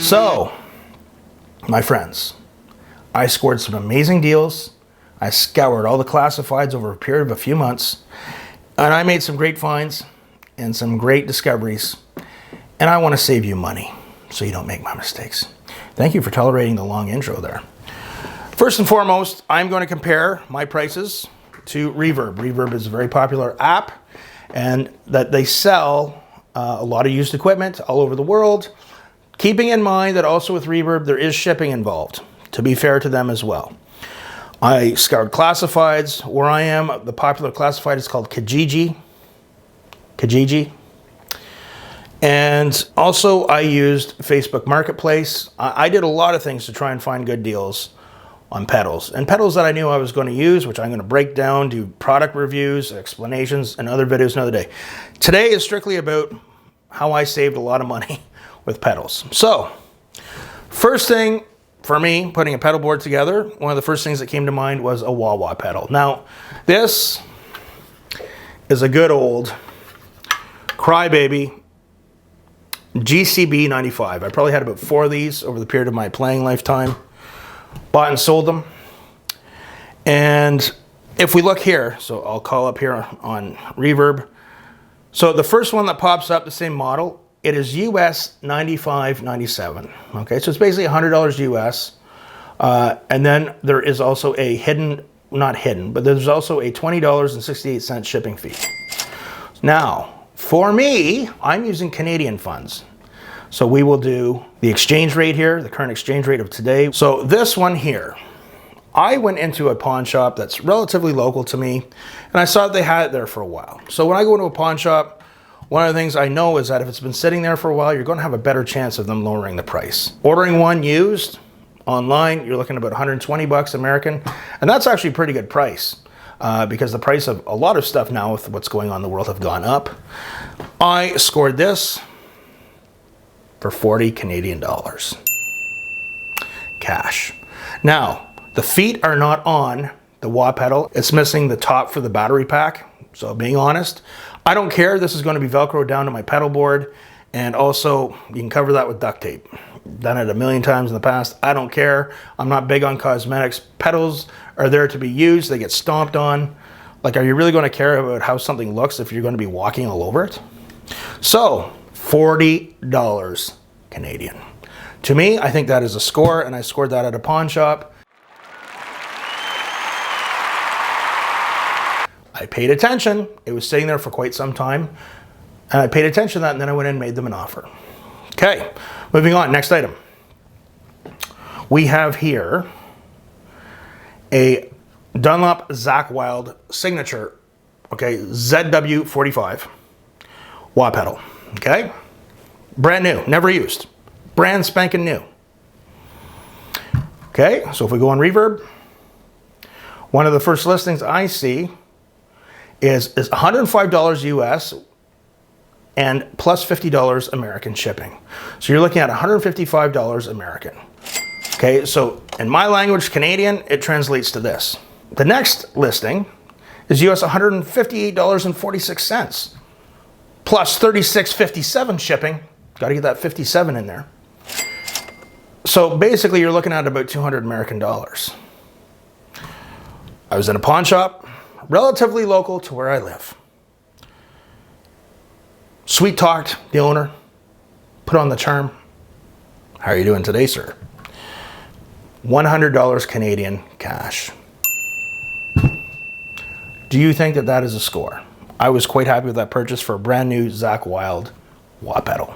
So, my friends, I scored some amazing deals. I scoured all the classifieds over a period of a few months, and I made some great finds and some great discoveries, and I want to save you money so you don't make my mistakes. Thank you for tolerating the long intro there. First and foremost, I'm going to compare my prices to Reverb. Reverb is a very popular app, and that they sell a lot of used equipment all over the world, keeping in mind that also with Reverb there is shipping involved, to be fair to them as well. I scoured classifieds. Where I am, the popular classified is called Kijiji. And also I used Facebook Marketplace. I did a lot of things to try and find good deals on pedals. And pedals that I knew I was going to use, which I'm going to break down, do product reviews, explanations, and other videos another day. Today is strictly about how I saved a lot of money with pedals. So, first thing for me, putting a pedal board together, one of the first things that came to mind was a Wawa pedal. Now, this is a good old crybaby GCB 95. I probably had about 4 of these over the period of my playing lifetime. Bought and sold them. And if we look here, so I'll call up here on Reverb. So the first one that pops up, the same model, it is US $95.97. Okay, so it's basically $100 US. And then there is also a hidden, not hidden, but there's also a $20.68 shipping fee. Now, for me, I'm using Canadian funds. So we will do the exchange rate here, the current exchange rate of today. So this one here, I went into a pawn shop that's relatively local to me, and I saw they had it there for a while. So when I go into a pawn shop, one of the things I know is that if it's been sitting there for a while, you're going to have a better chance of them lowering the price. Ordering one used online, you're looking at about 120 bucks American, and that's actually a pretty good price because the price of a lot of stuff now with what's going on in the world have gone up. I scored this for 40 Canadian dollars. Cash. Now, the feet are not on the Wawa pedal. It's missing the top for the battery pack. So being honest, I don't care. This is going to be Velcro down to my pedal board. And also, you can cover that with duct tape. Done it a million times in the past. I don't care. I'm not big on cosmetics. Pedals are there to be used. They get stomped on. Like, are you really going to care about how something looks if you're going to be walking all over it? So, $40 Canadian. To me, I think that is a score, and I scored that at a pawn shop. I paid attention. It was sitting there for quite some time, and I paid attention to that, and then I went in and made them an offer. Okay, moving on. Next item. We have here a Dunlop Zack Wilde signature, okay, ZW45 Wawa pedal, okay? Brand new, never used. Brand spanking new. Okay, so if we go on Reverb, one of the first listings I see is $105 US and plus $50 American shipping. So you're looking at $155 American. Okay, so in my language, Canadian, it translates to this. The next listing is US $158.46 plus $36.57 shipping. Got to get that 57 in there. So basically you're looking at about 200 American dollars. I was in a pawn shop, relatively local to where I live. Sweet talked the owner, put on the charm. How are you doing today, sir? $100 Canadian cash. Do you think that that is a score? I was quite happy with that purchase for a brand new Zack Wilde Wawa pedal.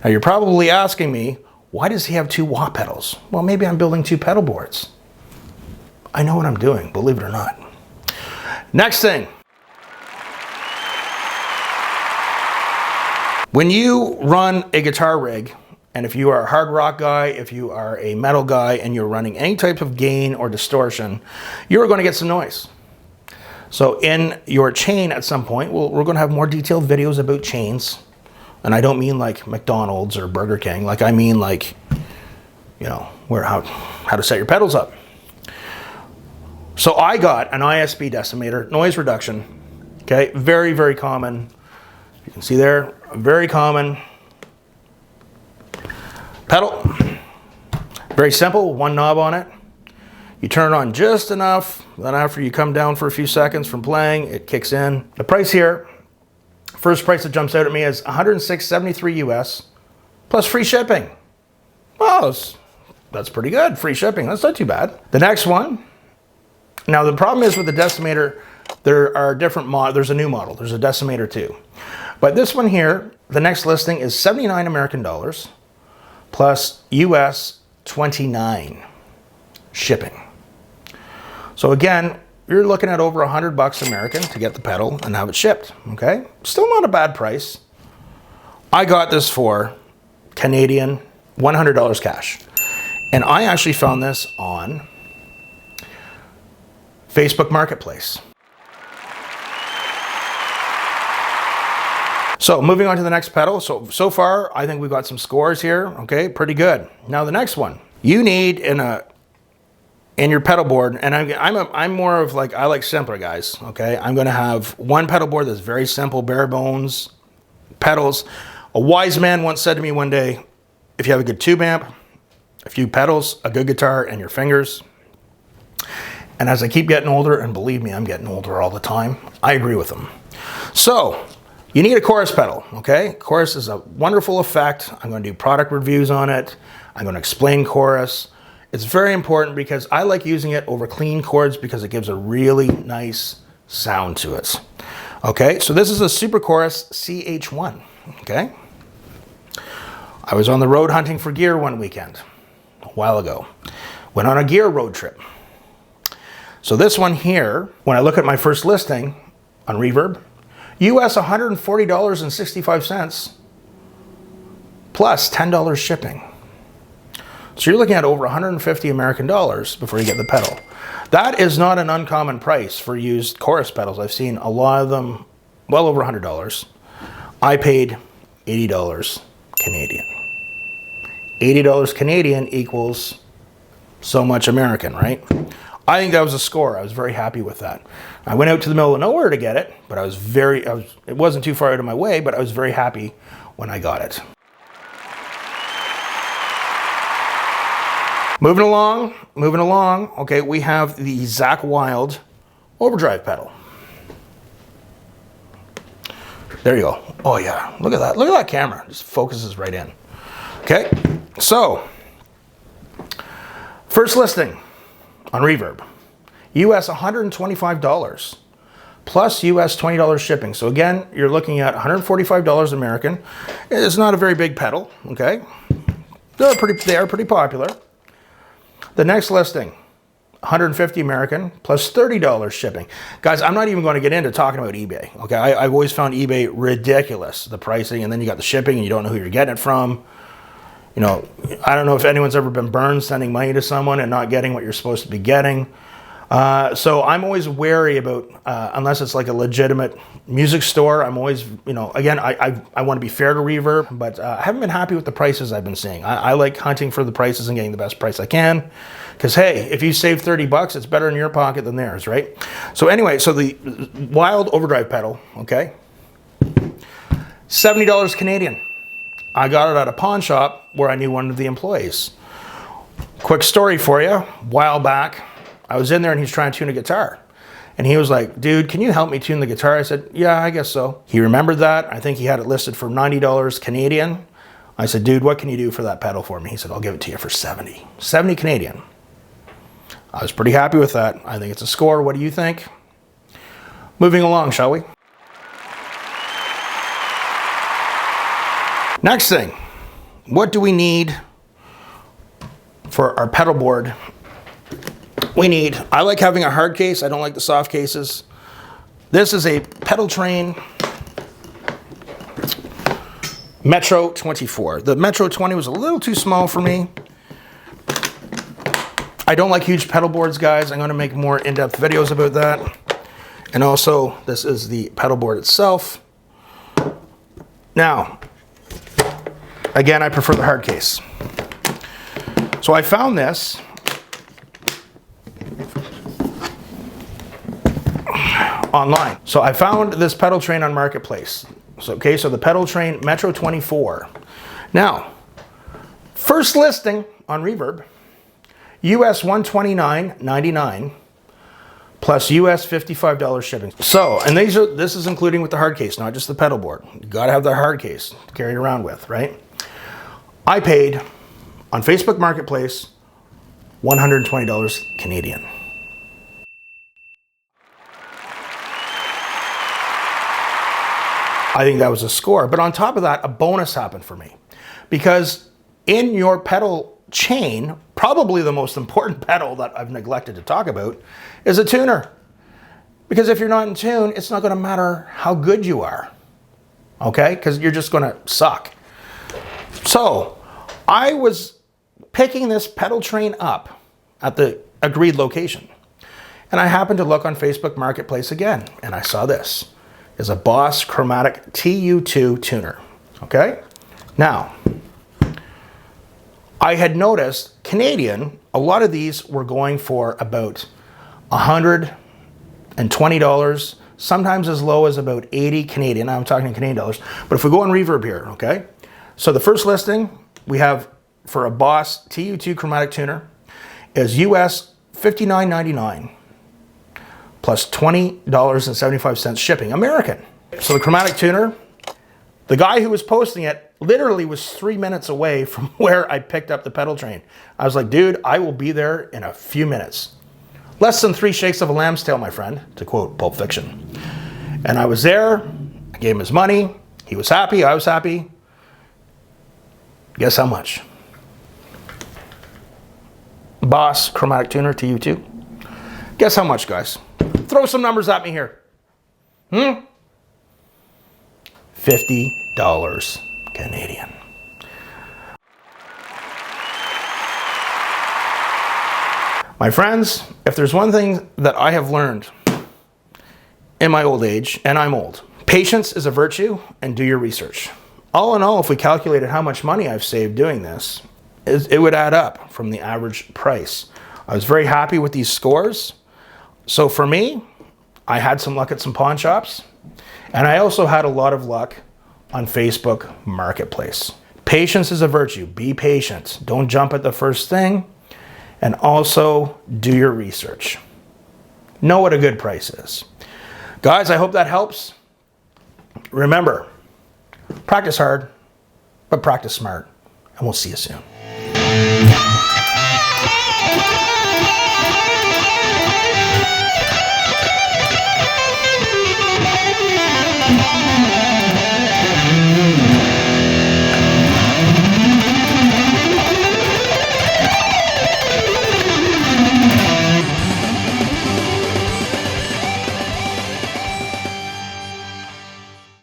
Now you're probably asking me, why does he have 2 Wawa pedals? Well, maybe I'm building 2 pedal boards. I know what I'm doing, believe it or not. Next thing. When you run a guitar rig, and if you are a hard rock guy, if you are a metal guy, and you're running any type of gain or distortion, you're going to get some noise. So in your chain at some point, we're going to have more detailed videos about chains. And I don't mean like McDonald's or Burger King. Like I mean like, you know, how to set your pedals up. So I got an Isp Decimator, noise reduction. Okay, very, very common. You can see there, very common pedal. Very simple, one knob on it. You turn it on just enough, then after you come down for a few seconds from playing, it kicks in. The price here, first price that jumps out at me is $106.73 US plus free shipping. Well, that's pretty good, free shipping, that's not too bad. The next one, now the problem is with the Decimator, there are different models. There's a new model, there's a Decimator 2. But this one here, the next listing is 79 American dollars plus US 29 shipping. So again, you're looking at over $100 American to get the pedal and have it shipped, okay? Still not a bad price. I got this for Canadian, $100 cash. And I actually found this on Facebook Marketplace. So moving on to the next pedal. So far, I think we've got some scores here. Okay, pretty good. Now the next one, you need in your pedal board, and I'm more of like, I like simpler guys. Okay, I'm going to have one pedal board that's very simple, bare bones pedals. A wise man once said to me one day, if you have a good tube amp, a few pedals, a good guitar, and your fingers. And as I keep getting older, and believe me, I'm getting older all the time, I agree with them. So you need a chorus pedal, okay? Chorus is a wonderful effect. I'm going to do product reviews on it. I'm going to explain chorus. It's very important because I like using it over clean chords because it gives a really nice sound to it. Okay, so this is a Super Chorus CH1, okay? I was on the road hunting for gear one weekend, a while ago. Went on a gear road trip. So this one here, when I look at my first listing on Reverb, US $140.65 plus $10 shipping. So you're looking at over 150 American dollars before you get the pedal. That is not an uncommon price for used chorus pedals. I've seen a lot of them well over $100. I paid $80 Canadian. $80 Canadian equals so much American, right? I think that was a score. I was very happy with that. I went out to the middle of nowhere to get it, but it wasn't too far out of my way, but I was very happy when I got it. Moving along, okay, we have the Zack Wilde overdrive pedal. There you go. Oh yeah, look at that camera, just focuses right in. Okay, so, first listing on Reverb, US $125 plus US $20 shipping. So again, you're looking at $145 American. It's not a very big pedal, okay? They are pretty popular. The next listing, $150 American plus $30 shipping. Guys, I'm not even going to get into talking about eBay, okay? I've always found eBay ridiculous, the pricing, and then you got the shipping and you don't know who you're getting it from. You know, I don't know if anyone's ever been burned sending money to someone and not getting what you're supposed to be getting. So I'm always wary about, unless it's like a legitimate music store, I'm always, you know, again, I want to be fair to Reverb, but I haven't been happy with the prices I've been seeing. I like hunting for the prices and getting the best price I can. Because, hey, if you save 30 bucks, it's better in your pocket than theirs, right? So anyway, so the Wilde overdrive pedal, okay, $70 Canadian. I got it at a pawn shop where I knew one of the employees. Quick story for you. A while back, I was in there and he's trying to tune a guitar. And he was like, dude, can you help me tune the guitar? I said, yeah, I guess so. He remembered that. I think he had it listed for $90 Canadian. I said, dude, what can you do for that pedal for me? He said, I'll give it to you for 70. 70 Canadian. I was pretty happy with that. I think it's a score. What do you think? Moving along, shall we? Next thing, what do we need for our pedal board? I like having a hard case. I don't like the soft cases. This is a Pedal Train Metro 24. The Metro 20 was a little too small for me. I don't like huge pedal boards, guys. I'm going to make more in-depth videos about that. And also, this is the pedal board itself. Now, again, I prefer the hard case. So I found this online. So I found this Pedal Train on Marketplace. So the Pedal Train Metro 24. Now, first listing on Reverb, US $129.99 plus US $55 shipping. So, and this is including with the hard case, not just the pedal board. You gotta have the hard case to carry it around with, right? I paid on Facebook Marketplace $120 Canadian. I think that was a score. But on top of that, a bonus happened for me. Because in your pedal chain, probably the most important pedal that I've neglected to talk about is a tuner. Because if you're not in tune, it's not gonna matter how good you are, okay? Because you're just gonna suck. So I was picking this pedal train up at the agreed location. And I happened to look on Facebook Marketplace again, and I saw this. Is a Boss Chromatic TU2 tuner, okay? Now, I had noticed Canadian, a lot of these were going for about $120, sometimes as low as about 80 Canadian. I'm talking in Canadian dollars, but if we go on Reverb here, okay? So the first listing we have for a Boss TU2 chromatic tuner is US $59.99 plus $20.75 shipping, American. So the chromatic tuner, the guy who was posting it literally was 3 minutes away from where I picked up the pedal train. I was like, dude, I will be there in a few minutes. Less than 3 shakes of a lamb's tail, my friend, to quote Pulp Fiction. And I was there, I gave him his money, he was happy, I was happy. Guess how much? Boss chromatic tuner TU2. Guess how much, guys? Throw some numbers at me here. $50 Canadian. My friends, if there's one thing that I have learned in my old age, and I'm old, patience is a virtue, and do your research. All in all, if we calculated how much money I've saved doing this, it would add up from the average price. I was very happy with these scores. So for me, I had some luck at some pawn shops, and I also had a lot of luck on Facebook Marketplace. Patience is a virtue. Be patient. Don't jump at the first thing, and also do your research. Know what a good price is. Guys, I hope that helps. Remember, practice hard, but practice smart, and we'll see you soon.